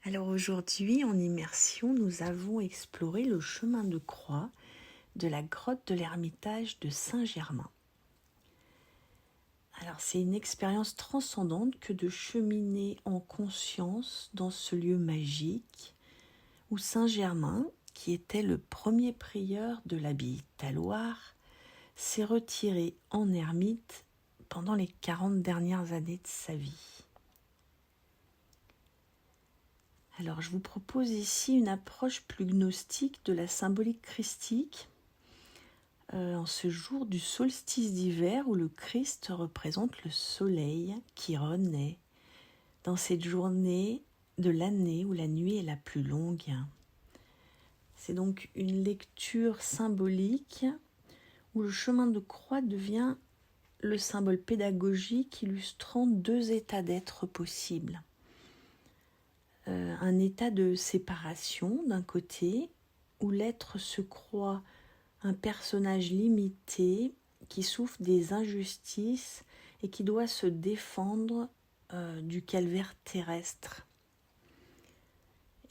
Alors aujourd'hui, en immersion, nous avons exploré le chemin de croix de la grotte de l'Ermitage de Saint-Germain. Alors c'est une expérience transcendante que de cheminer en conscience dans ce lieu magique où Saint-Germain, qui était le premier prieur de l'abbaye Talloires, s'est retiré en ermite pendant les 40 dernières années de sa vie. Alors je vous propose ici une approche plus gnostique de la symbolique christique en ce jour du solstice d'hiver où le Christ représente le soleil qui renaît dans cette journée de l'année où la nuit est la plus longue. C'est donc une lecture symbolique où le chemin de croix devient le symbole pédagogique illustrant deux états d'être possibles. Un état de séparation d'un côté, où l'être se croit un personnage limité qui souffre des injustices et qui doit se défendre du calvaire terrestre.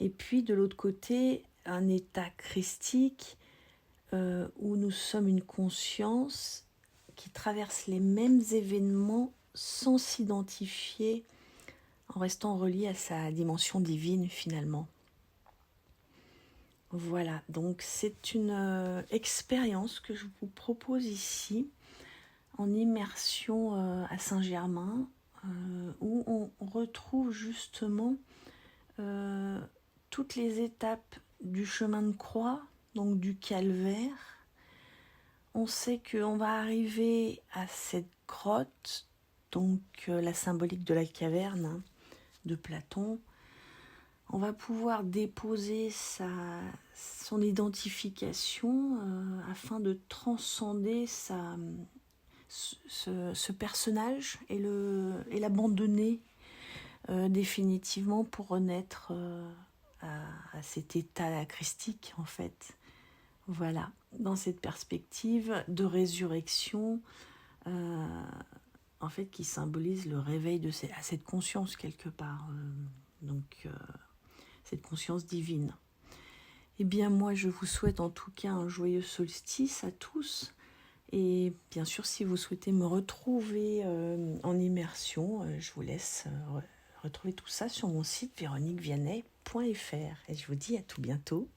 Et puis de l'autre côté, un état christique où nous sommes une conscience qui traverse les mêmes événements sans s'identifier, en restant relié à sa dimension divine finalement. Voilà, donc c'est une expérience que je vous propose ici, en immersion à Saint-Germain, où on retrouve justement toutes les étapes du chemin de croix, donc du calvaire. On sait qu'on va arriver à cette grotte, donc la symbolique de la caverne de Platon. On va pouvoir déposer son identification afin de transcender ce personnage et l'abandonner définitivement pour renaître à cet état christique en fait. Voilà, dans cette perspective de résurrection en fait qui symbolise le réveil à cette conscience quelque part. Cette conscience divine. Eh bien moi je vous souhaite en tout cas un joyeux solstice à tous et bien sûr si vous souhaitez me retrouver en immersion, je vous laisse retrouver tout ça sur mon site véroniquevianney.fr et je vous dis à tout bientôt.